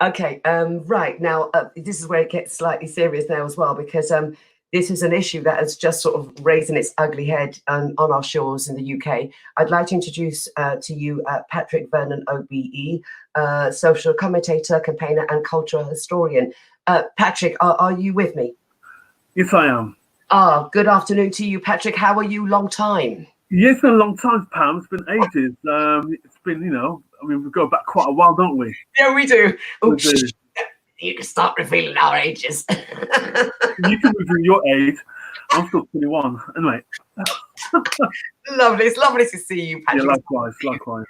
Okay, right now, this is where it gets slightly serious now as well, because this is an issue that has just sort of raising its ugly head on our shores in the UK. I'd like to introduce to you Patrick Vernon, OBE, social commentator, campaigner, and cultural historian. Patrick, are you with me? Yes, I am. Ah, good afternoon to you, Patrick. How are you? Long time. Yeah, it's been a long time, Pam. It's been ages. It's been, I mean, we go back quite a while, don't we? Yeah, we do. We Oops. do. You can start revealing our ages. You can reveal your age. I'm still 21. Anyway. Lovely. It's lovely to see you, Patrick. Yeah, likewise.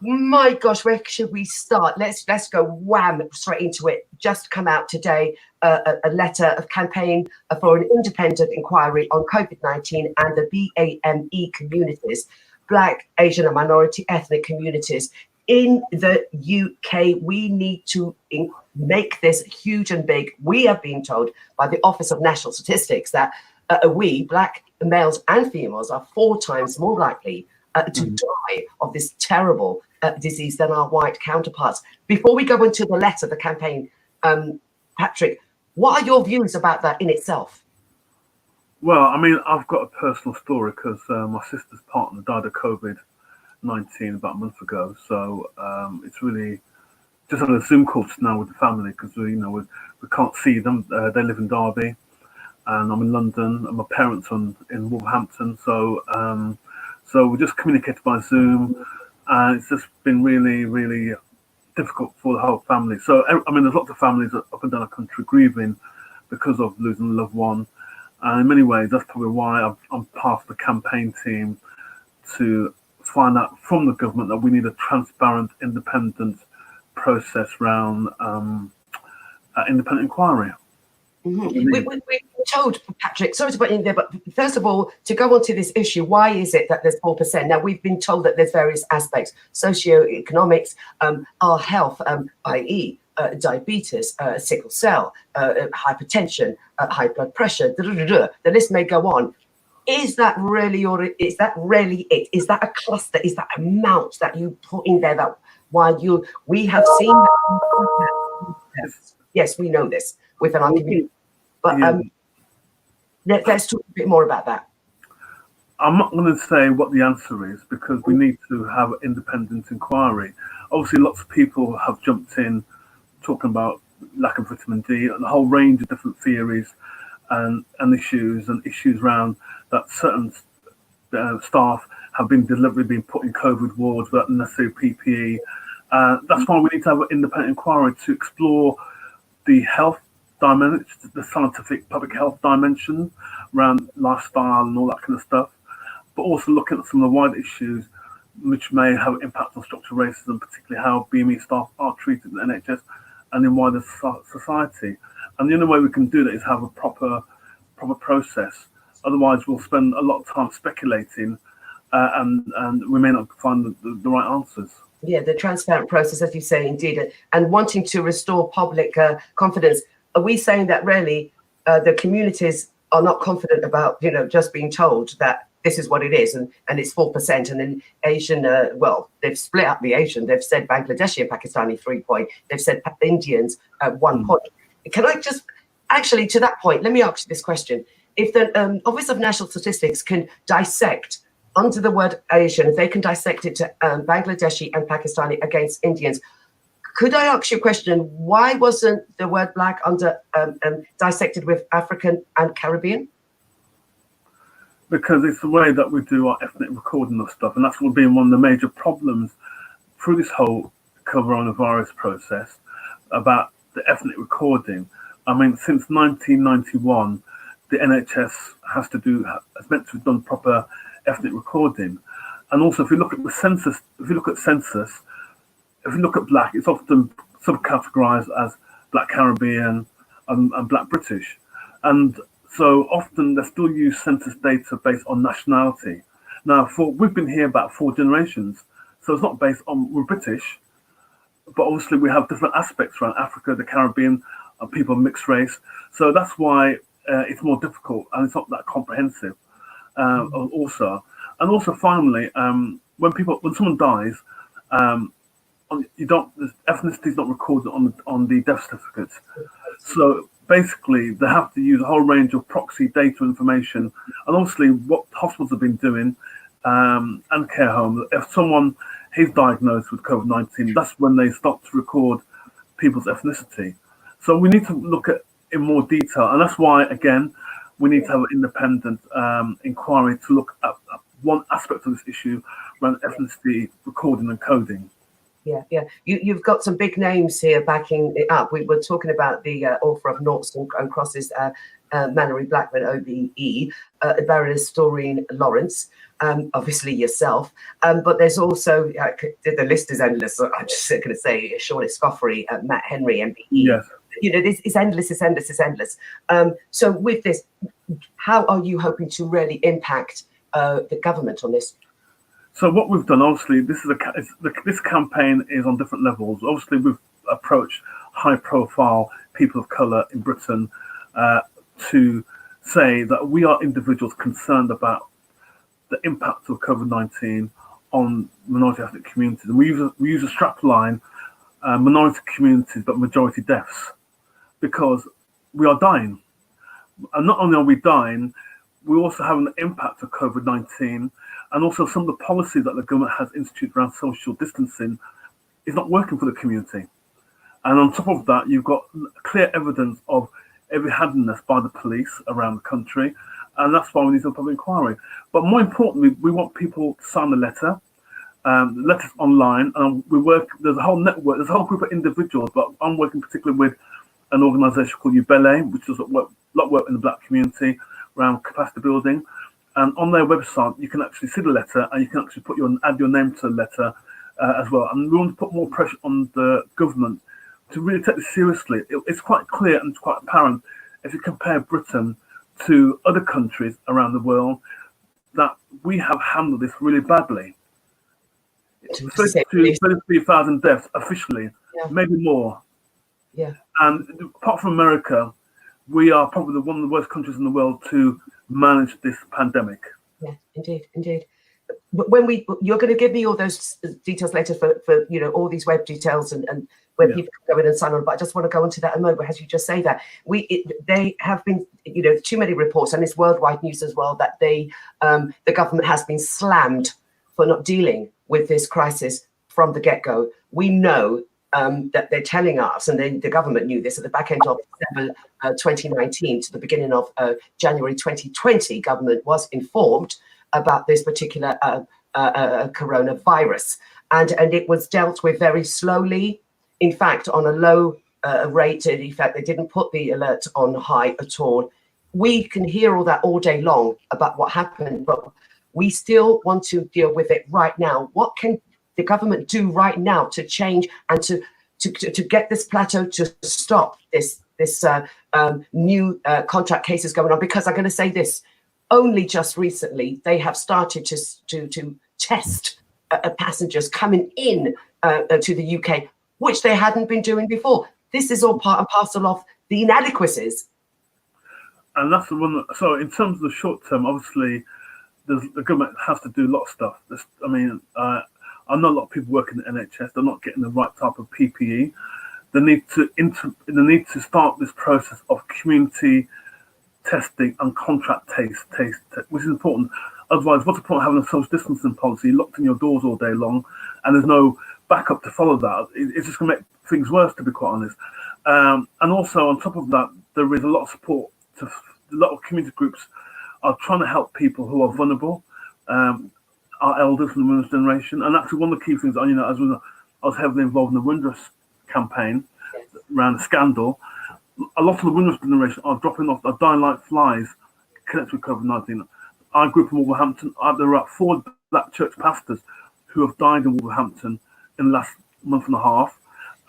My gosh, where should we start? Let's go wham straight into it. Just come out today a letter of campaign for an independent inquiry on COVID-19 and the BAME communities, Black, Asian and minority ethnic communities in the UK. We need to make this huge and big. We have been told by the Office of National Statistics that we, Black males and females, are 4 times more likely to die of this terrible disease than our white counterparts. Before we go into the letter, the campaign, Patrick, what are your views about that in itself? Well, I mean, I've got a personal story because my sister's partner died of COVID-19 about a month ago. So it's really just on a Zoom call now with the family because we can't see them. They live in Derby, and I'm in London, and my parents are in Wolverhampton. So we just communicated by Zoom, and it's just been really, really difficult for the whole family. So, I mean, there's lots of families up and down the country grieving because of losing a loved one. And in many ways, that's probably why I'm part of the campaign team to find out from the government that we need a transparent, independent process around independent inquiry. Mm-hmm. We're told, Patrick, sorry to put in there, but first of all, to go on to this issue, why is it that there's 4%? Now, we've been told that there's various aspects, socioeconomics, our health, i.e., diabetes, sickle cell, hypertension, high blood pressure, the list may go on. Is that really, or is that really it? Is that a cluster? Is that amount that you put in there that we have seen that? Yes, we know this within our community. But let's talk a bit more about that. I'm not going to say what the answer is because we need to have an independent inquiry. Obviously, lots of people have jumped in talking about lack of vitamin D and a whole range of different theories and issues around that certain staff have been deliberately being put in COVID wards without necessary PPE. That's why we need to have an independent inquiry to explore the health dimension, the scientific public health dimension around lifestyle and all that kind of stuff, but also looking at some of the wider issues which may have impact on structural racism, particularly how BME staff are treated in the NHS and in wider society. And the only way we can do that is have a proper process. Otherwise, we'll spend a lot of time speculating, and we may not find the right answers. Yeah, the transparent process, as you say, indeed, and wanting to restore public confidence. Are we saying that really the communities are not confident about, just being told that this is what it is, and it's 4%, and then Asian, they've split up the Asian. They've said Bangladeshi and Pakistani 3 point. They've said Indians 1 point. Can I just, actually, to that point, let me ask you this question. If the Office of National Statistics can dissect under the word Asian, if they can dissect it to Bangladeshi and Pakistani against Indians, could I ask you a question? Why wasn't the word Black under dissected with African and Caribbean? Because it's the way that we do our ethnic recording of stuff, and that's what been one of the major problems through this whole coronavirus process about the ethnic recording. I mean, since 1991, the NHS has meant to have done proper ethnic recording. And also, if you look at the census, if you look at Black, it's often subcategorized as Black Caribbean and Black British. And so often they still use census data based on nationality. Now, we've been here about 4 generations, so it's not based on we're British, but obviously we have different aspects around Africa, the Caribbean, people of mixed race. So that's why it's more difficult and it's not that comprehensive. Also finally, when someone dies, on ethnicity is not recorded on the death certificates. So basically, they have to use a whole range of proxy data information, and obviously what hospitals have been doing and care homes. If someone is diagnosed with COVID-19, that's when they start to record people's ethnicity. So we need to look at in more detail, and that's why again we need to have an independent inquiry to look at one aspect of this issue around ethnicity recording and coding. Yeah. You've got some big names here backing it up. We were talking about the author of Noughts and Crosses, Mallory Blackman, OBE, Baroness Doreen Lawrence, obviously yourself. But there's also, the list is endless. So I'm just going to say Shawnee Scoffery, Matt Henry, MBE. Yes. This is endless, it's endless. So with this, how are you hoping to really impact the government on this? So what we've done, obviously, this campaign is on different levels. Obviously, we've approached high-profile people of colour in Britain to say that we are individuals concerned about the impact of COVID-19 on minority ethnic communities. And we use a strapline, minority communities, but majority deaths, because we are dying. And not only are we dying, we also have an impact of COVID-19. And also some of the policy that the government has instituted around social distancing is not working for the community. And on top of that, you've got clear evidence of heavy-handedness by the police around the country. And that's why we need a public inquiry. But more importantly, we want people to sign the letter. The letter's online, and there's a whole network, there's a whole group of individuals, but I'm working particularly with an organisation called UBELE, which does a lot of work in the Black community around capacity building. And on their website, you can actually see the letter, and you can actually add your name to the letter as well. And we want to put more pressure on the government to really take this seriously. It's quite clear and it's quite apparent if you compare Britain to other countries around the world that we have handled this really badly. 33,000 deaths officially, maybe more. Yeah. And apart from America, we are probably one of the worst countries in the world to manage this pandemic. Yeah, indeed. But you're going to give me all those details later for all these web details and where people can go in and sign on. But I just want to go into that a moment as you just say that they have been too many reports, and it's worldwide news as well, that the government has been slammed for not dealing with this crisis from the get-go. We know that they're telling us, and then the government knew this at the back end of December 2019 to the beginning of January 2020, government was informed about this particular coronavirus. And it was dealt with very slowly, in fact, on a low rate. In fact, they didn't put the alert on high at all. We can hear all that all day long about what happened, but we still want to deal with it right now. What can the government do right now to change and to get this plateau to stop this new contract cases going on? Because I'm going to say this, only just recently they have started to test passengers coming in to the UK, which they hadn't been doing before. This is all part and parcel of the inadequacies. And that's the one. So in terms of the short term, obviously, the government has to do a lot of stuff. I know a lot of people working in the NHS, they're not getting the right type of PPE. They need to start this process of community testing and contract taste, which is important. Otherwise, what's the point of having a social distancing policy locked in your doors all day long, and there's no backup to follow that? It's just going to make things worse, to be quite honest. And also, on top of that, there is a lot of support. A lot of community groups are trying to help people who are vulnerable. Our elders from the Windrush generation, and actually one of the key things, as I was heavily involved in the Windrush campaign around the scandal. A lot of the Windrush generation are dropping off, are dying like flies connected with COVID-19. Our group in Wolverhampton, there are 4 black church pastors who have died in Wolverhampton in the last month and a half.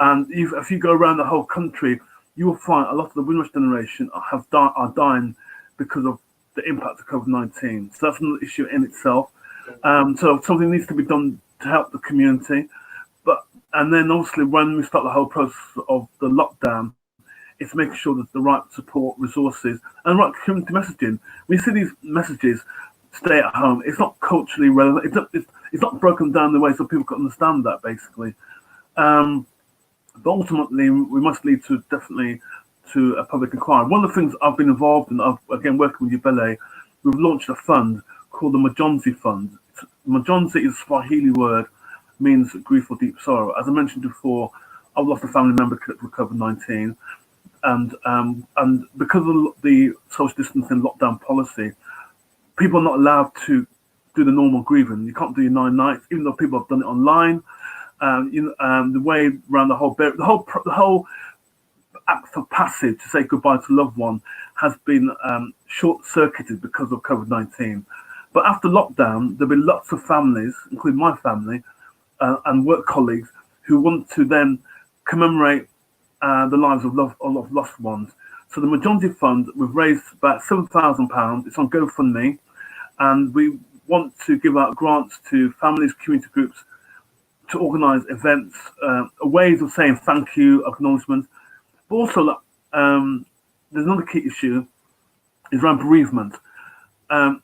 And if you go around the whole country, you will find a lot of the Windrush generation are dying because of the impact of COVID-19. So that's another issue in itself. So something needs to be done to help the community. And then obviously when we start the whole process of the lockdown, it's making sure that the right support, resources, and the right community messaging. When you see these messages, stay at home, it's not culturally relevant. It's not broken down the way so people can understand that, basically. But ultimately, we must lead to definitely to a public inquiry. One of the things I've been involved in, again working with Ubele, we've launched a fund called the Majonzi Fund. Majonzi is a Swahili word, means grief or deep sorrow. As I mentioned before, I've lost a family member with COVID-19, and because of the social distancing lockdown policy, people are not allowed to do the normal grieving. You can't do your 9 nights, even though people have done it online. The way around the whole act of passage to say goodbye to a loved one has been short-circuited because of COVID-19. But after lockdown, there'll be lots of families, including my family and work colleagues, who want to then commemorate the lives of lost ones. So the Majonzi Fund, we've raised about £7,000. It's on GoFundMe, and we want to give out grants to families, community groups, to organise events, ways of saying thank you, acknowledgement. But also, there's another key issue, is around bereavement.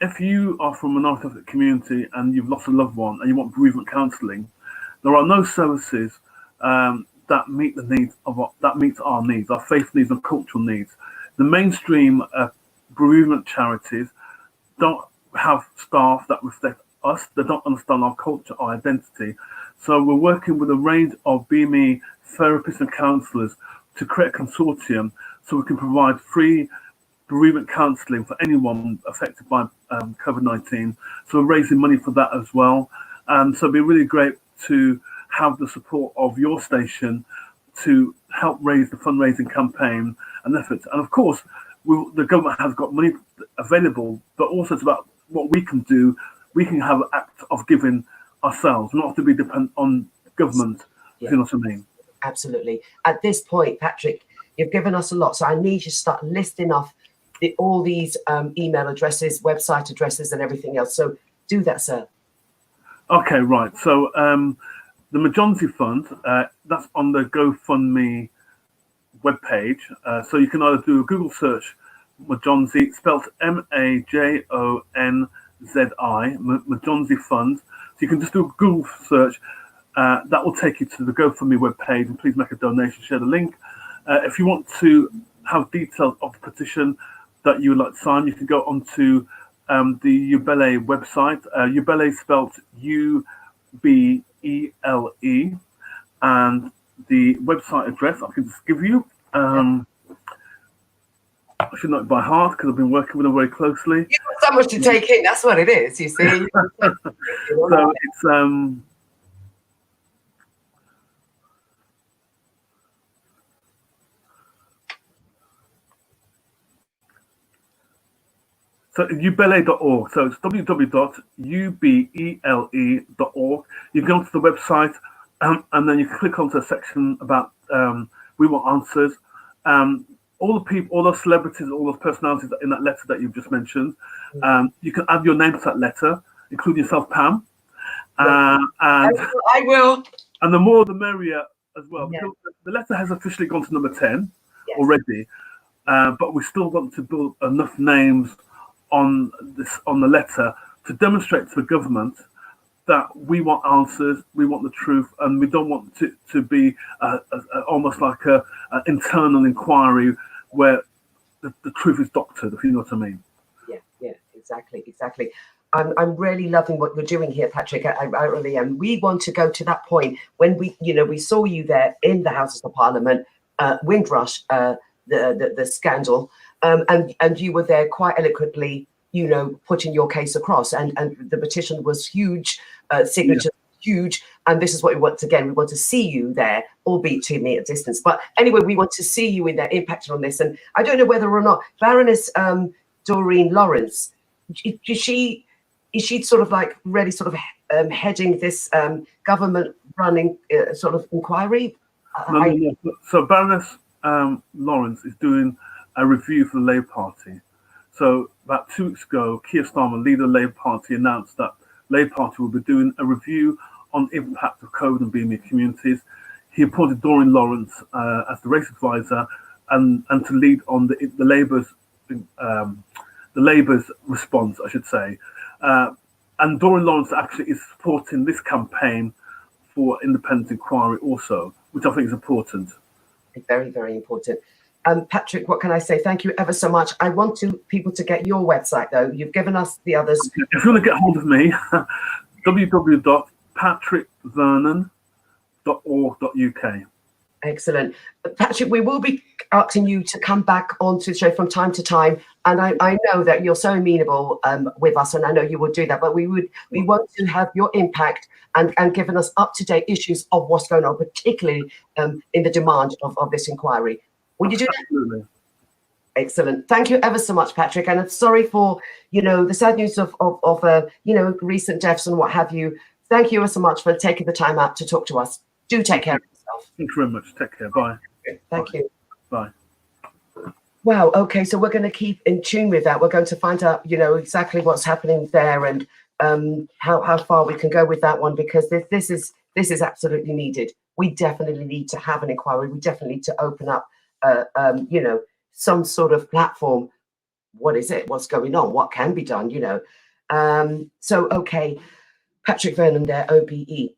If you are from a minority community and you've lost a loved one and you want bereavement counselling, there are no services that meet our needs, our faith needs and cultural needs. The mainstream bereavement charities don't have staff that reflect us. They don't understand our culture, our identity. So we're working with a range of BAME therapists and counsellors to create a consortium so we can provide free bereavement counselling for anyone affected by COVID-19. So we're raising money for that as well. So it'd be really great to have the support of your station to help raise the fundraising campaign and efforts. And of course, the government has got money available, but also it's about what we can do. We can have an act of giving ourselves, not to be dependent on government, if you know what I mean. Absolutely. At this point, Patrick, you've given us a lot, so I need you to start listing off all these email addresses, website addresses, and everything else. So do that, sir. Okay, right. So the Majonzi Fund, that's on the GoFundMe webpage. So you can either do a Google search, Majonzi, spelled Majonzi, Majonzi Fund. So you can just do a Google search. That will take you to the GoFundMe webpage, and please make a donation, share the link. If you want to have details of the petition that you would like to sign, you can go onto the Ubele website. Ubele spelled Ubele, and the website address I can just give you. I should know it by heart because I've been working with them very closely. You've got so much to take in. That's what it is, you see. So it's so ubele.org. So it's www.ubele.org. You go to the website, and then you click onto a section about we want answers. All the people, all those celebrities, all those personalities in that letter that you've just mentioned, you can add your name to that letter, including yourself, Pam. And I will. And the more the merrier as well. Yeah. Because the letter has officially gone to number 10 already, but we still want to build enough names on the letter to demonstrate to the government that we want answers, we want the truth, and we don't want to be almost like an internal inquiry where the truth is doctored, if you know what I mean. Yeah, exactly. I'm really loving what you're doing here, Patrick. I really am. We want to go to that point when we saw you there in the Houses of Parliament, Windrush, the scandal, and you were there quite eloquently, putting your case across, and the petition was huge, signatures huge, and this is what we want. Again, we want to see you there, albeit to me at distance. But anyway, we want to see you in there, impacting on this. And I don't know whether or not Baroness Doreen Lawrence, is she sort of like really sort of heading this government running sort of inquiry? No. So Baroness Lawrence is doing a review for the Labour Party. So about 2 weeks ago, Keir Starmer, leader of the Labour Party, announced that Labour Party will be doing a review on the impact of COVID and BAME communities. He appointed Doreen Lawrence as the race advisor and to lead on the Labour's response, I should say. And Doreen Lawrence actually is supporting this campaign for independent inquiry also, which I think is important. Very, very important. Patrick, what can I say? Thank you ever so much. I want people to get your website, though. You've given us the others. If you want to get hold of me, www.patrickvernon.org.uk. Excellent. Patrick, we will be asking you to come back onto the show from time to time. And I know that you're so amenable with us, and I know you will do that. But we want to have your impact and giving us up-to-date issues of what's going on, particularly in the demand of this inquiry. Will you do that? Absolutely. Excellent. Thank you ever so much, Patrick. And I'm sorry for, the sad news of recent deaths and what have you. Thank you ever so much for taking the time out to talk to us. Do take care of yourself. Thank you very much. Take care. Bye. Thank you. Bye. Wow. Okay. So we're going to keep in tune with that. We're going to find out, exactly what's happening there and how far we can go with that one, because this is absolutely needed. We definitely need to have an inquiry. We definitely need to open up, some sort of platform. What is it? What's going on? What can be done? So, okay. Patrick Vernon there, OBE.